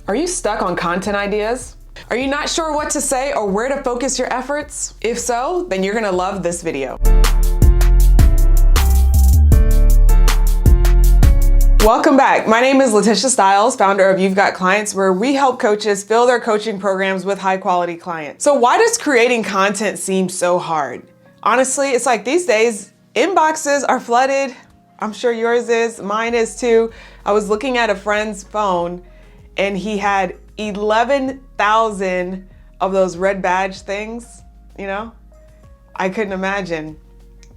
Are you stuck on content ideas? Are you not sure what to say or where to focus your efforts? If so, then you're gonna love this video. Welcome back. My name is LaTisha Styles, founder of You've Got Clients, where we help coaches fill their coaching programs with high quality clients. So why does creating content seem so hard? Honestly, it's like these days, inboxes are flooded. I'm sure yours is, mine is too. I was looking at a friend's phone and he had 11,000 of those red badge things, you know? I couldn't imagine.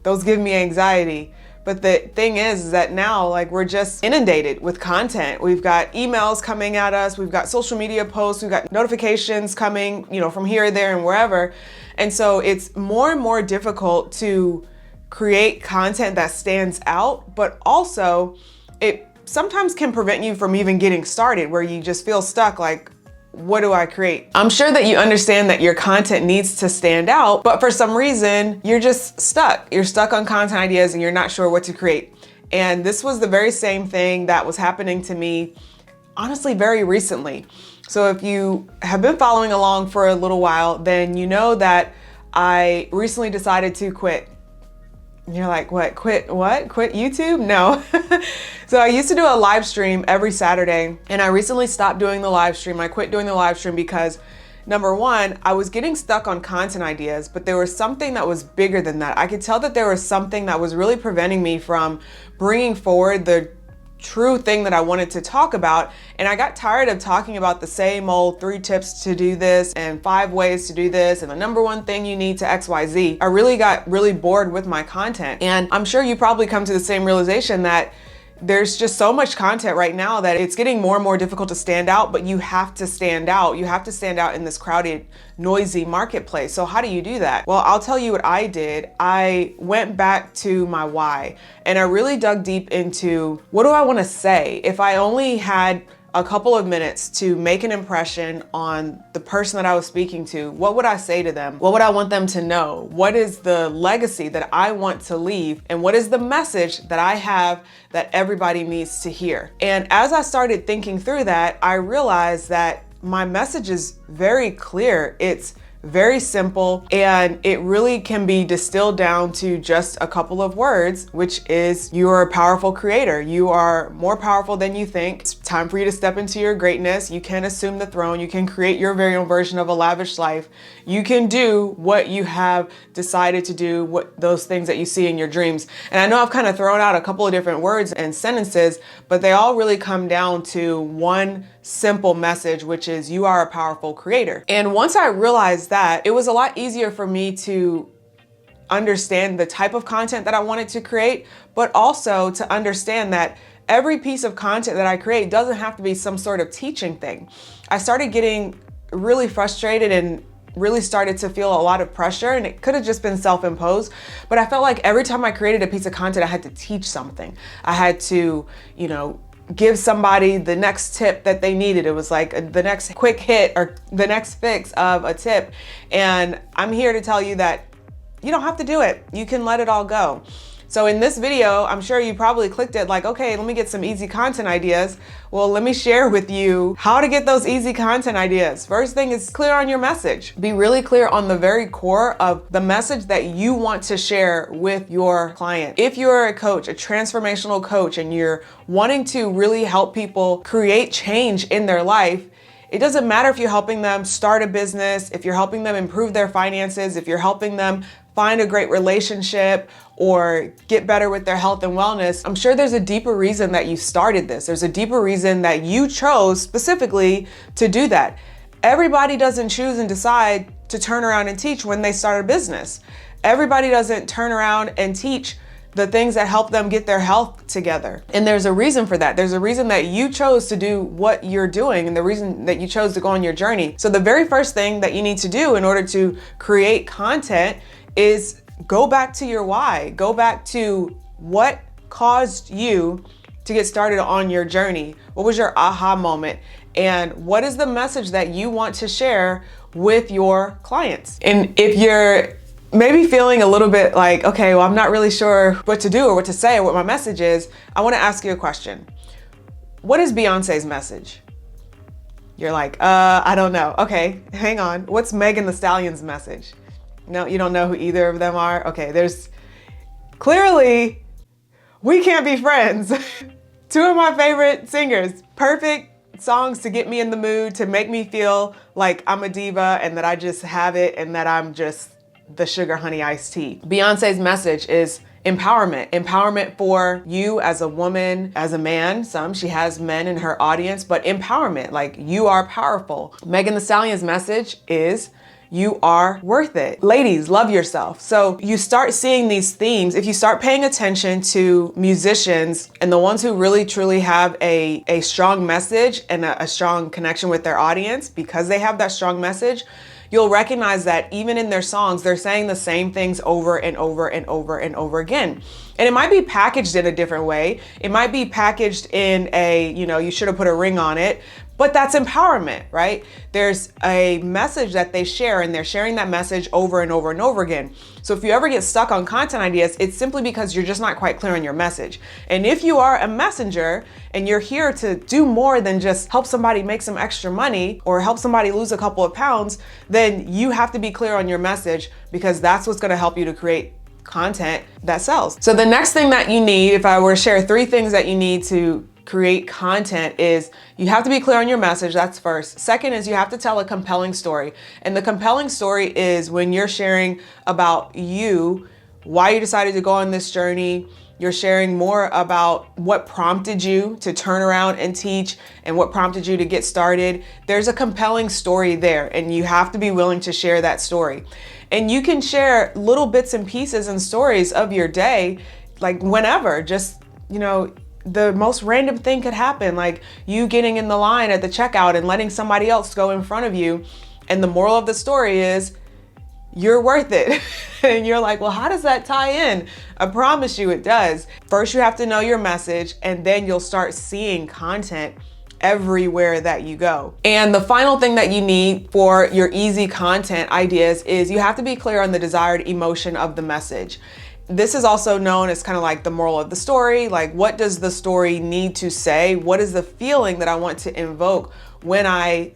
Those give me anxiety. But the thing is that now, like, we're just inundated with content. We've got emails coming at us, we've got social media posts, we've got notifications coming, from here, there, and wherever. And so it's more and more difficult to create content that stands out, but also it sometimes can prevent you from even getting started, where you just feel stuck, like, what do I create? I'm sure that you understand that your content needs to stand out, but for some reason, you're just stuck. You're stuck on content ideas and you're not sure what to create. And this was the very same thing that was happening to me, honestly, very recently. So if you have been following along for a little while, then you know that I recently decided to quit. And you're like, what? Quit YouTube? No. So I used to do a live stream every Saturday, and I recently stopped doing the live stream. I quit doing the live stream because, number one, I was getting stuck on content ideas, but there was something that was bigger than that. I could tell that there was something that was really preventing me from bringing forward the true thing that I wanted to talk about. And I got tired of talking about the same old 3 tips to do this and 5 ways to do this and the number 1 thing you need to XYZ. I really got bored with my content. And I'm sure you probably come to the same realization that there's just so much content right now that it's getting more and more difficult to stand out, but you have to stand out. You have to stand out in this crowded, noisy marketplace. So how do you do that? Well, I'll tell you what I did. I went back to my why, and I really dug deep into, what do I want to say? If I only had a couple of minutes to make an impression on the person that I was speaking to, what would I say to them? What would I want them to know? What is the legacy that I want to leave? And what is the message that I have that everybody needs to hear? And as I started thinking through that, I realized that my message is very clear. It's very simple, and it really can be distilled down to just a couple of words, which is, you are a powerful creator. You are more powerful than you think. It's time for you to step into your greatness. You can assume the throne. You can create your very own version of a lavish life. You can do what you have decided to do, what those things that you see in your dreams. And I know I've kind of thrown out a couple of different words and sentences, but they all really come down to one simple message, which is, you are a powerful creator. And once I realized that, it was a lot easier for me to understand the type of content that I wanted to create, but also to understand that every piece of content that I create doesn't have to be some sort of teaching thing. I started getting really frustrated and really started to feel a lot of pressure, and it could have just been self-imposed, but I felt like every time I created a piece of content, I had to teach something. I had to, give somebody the next tip that they needed. It was like the next quick hit or the next fix of a tip. And I'm here to tell you that you don't have to do it. You can let it all go. So in this video, I'm sure you probably clicked it like, okay, let me get some easy content ideas. Well, let me share with you how to get those easy content ideas. First thing is, clear on your message. Be really clear on the very core of the message that you want to share with your client. If you're a coach, a transformational coach, and you're wanting to really help people create change in their life, it doesn't matter if you're helping them start a business, if you're helping them improve their finances, if you're helping them find a great relationship or get better with their health and wellness. I'm sure there's a deeper reason that you started this. There's a deeper reason that you chose specifically to do that. Everybody doesn't choose and decide to turn around and teach when they start a business. Everybody doesn't turn around and teach the things that help them get their health together. And there's a reason for that. There's a reason that you chose to do what you're doing and the reason that you chose to go on your journey. So the very first thing that you need to do in order to create content is go back to your why. Go back to what caused you to get started on your journey. What was your aha moment? And what is the message that you want to share with your clients? And if you're maybe feeling a little bit like, okay, well, I'm not really sure what to do or what to say or what my message is, I want to ask you a question. What is Beyonce's message? You're like, I don't know. Okay, hang on. What's Megan Thee Stallion's message? No, you don't know who either of them are? Okay, there's clearly, we can't be friends. Two of my favorite singers, perfect songs to get me in the mood, to make me feel like I'm a diva and that I just have it and that I'm just the sugar honey iced tea. Beyonce's message is empowerment. Empowerment for you as a woman, as a man. She has men in her audience, but empowerment, like you are powerful. Megan Thee Stallion's message is you are worth it. Ladies, love yourself. So you start seeing these themes. If you start paying attention to musicians and the ones who really truly have a strong message and a strong connection with their audience, because they have that strong message, you'll recognize that even in their songs, they're saying the same things over and over and over and over again. And it might be packaged in a different way. It might be packaged in a, you should have put a ring on it, but that's empowerment, right? There's a message that they share and they're sharing that message over and over and over again. So if you ever get stuck on content ideas, it's simply because you're just not quite clear on your message. And if you are a messenger and you're here to do more than just help somebody make some extra money or help somebody lose a couple of pounds, then you have to be clear on your message, because that's what's gonna help you to create content that sells. So the next thing that you need, if I were to share 3 things that you need to create content, is you have to be clear on your message. That's first. Second is you have to tell a compelling story. And the compelling story is when you're sharing about you, why you decided to go on this journey. You're sharing more about what prompted you to turn around and teach and what prompted you to get started. There's a compelling story there, and you have to be willing to share that story. And you can share little bits and pieces and stories of your day, like whenever, just, the most random thing could happen, like you getting in the line at the checkout and letting somebody else go in front of you. And the moral of the story is you're worth it. And you're like, well, how does that tie in? I promise you it does. First, you have to know your message, and then you'll start seeing content everywhere that you go. And the final thing that you need for your easy content ideas is you have to be clear on the desired emotion of the message. This is also known as kind of like the moral of the story. Like, what does the story need to say? What is the feeling that I want to invoke when I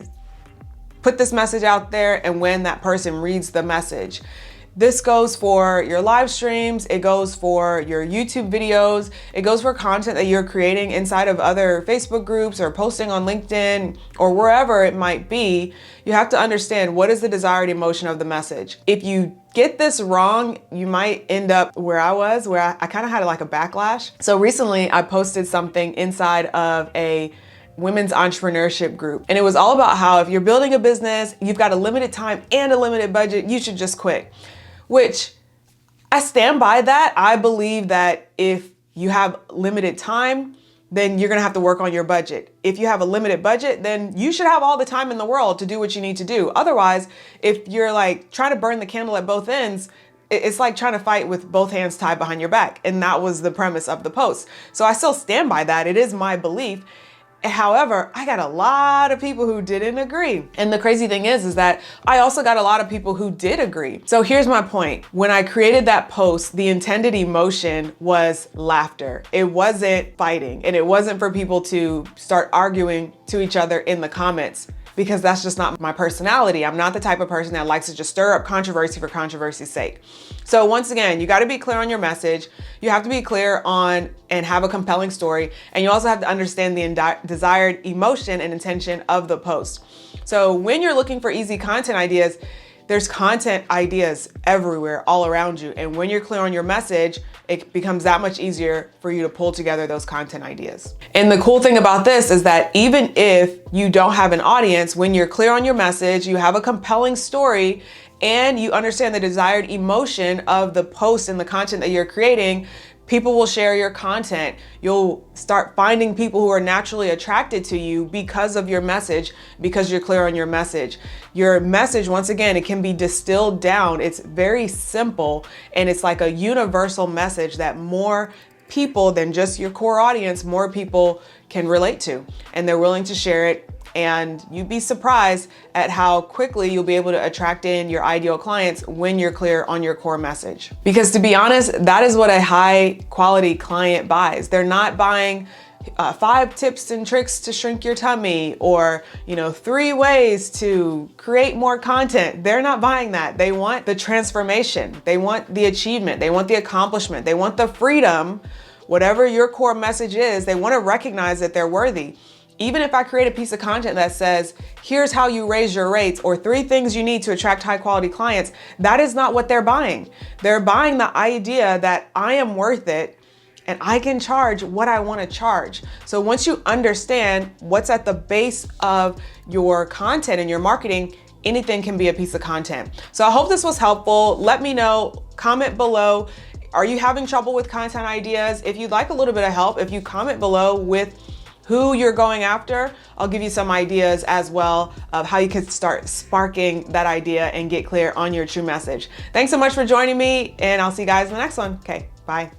put this message out there and when that person reads the message? This goes for your live streams, it goes for your YouTube videos, it goes for content that you're creating inside of other Facebook groups or posting on LinkedIn or wherever it might be. You have to understand what is the desired emotion of the message. If you get this wrong, you might end up where I was, where I kind of had like a backlash. So recently I posted something inside of a women's entrepreneurship group. And it was all about how if you're building a business, you've got a limited time and a limited budget, you should just quit. Which I stand by that. I believe that if you have limited time, then you're gonna have to work on your budget. If you have a limited budget, then you should have all the time in the world to do what you need to do. Otherwise, if you're like trying to burn the candle at both ends, it's like trying to fight with both hands tied behind your back. And that was the premise of the post. So I still stand by that. It is my belief. However, I got a lot of people who didn't agree. And the crazy thing is that I also got a lot of people who did agree. So here's my point. When I created that post, the intended emotion was laughter. It wasn't fighting, and it wasn't for people to start arguing to each other in the comments, because that's just not my personality. I'm not the type of person that likes to just stir up controversy for controversy's sake. So once again, you gotta be clear on your message. You have to be clear on and have a compelling story. And you also have to understand the desired emotion and intention of the post. So when you're looking for easy content ideas, there's content ideas everywhere, all around you. And when you're clear on your message, it becomes that much easier for you to pull together those content ideas. And the cool thing about this is that even if you don't have an audience, when you're clear on your message, you have a compelling story, and you understand the desired emotion of the post and the content that you're creating, people will share your content. You'll start finding people who are naturally attracted to you because of your message, because you're clear on your message. Your message, once again, it can be distilled down. It's very simple, and it's like a universal message that more people than just your core audience, more people can relate to, and they're willing to share it. And you'd be surprised at how quickly you'll be able to attract in your ideal clients when you're clear on your core message. Because to be honest, that is what a high quality client buys. They're not buying 5 tips and tricks to shrink your tummy, or 3 ways to create more content. They're not buying that. They want the transformation. They want the achievement. They want the accomplishment. They want the freedom. Whatever your core message is, they want to recognize that they're worthy. Even if I create a piece of content that says, here's how you raise your rates, or 3 things you need to attract high quality clients, that is not what they're buying. They're buying the idea that I am worth it and I can charge what I want to charge. So once you understand what's at the base of your content and your marketing, anything can be a piece of content. So I hope this was helpful. Let me know, comment below. Are you having trouble with content ideas? If you'd like a little bit of help, if you comment below with who you're going after, I'll give you some ideas as well of how you can start sparking that idea and get clear on your true message. Thanks so much for joining me, and I'll see you guys in the next one. Okay, bye.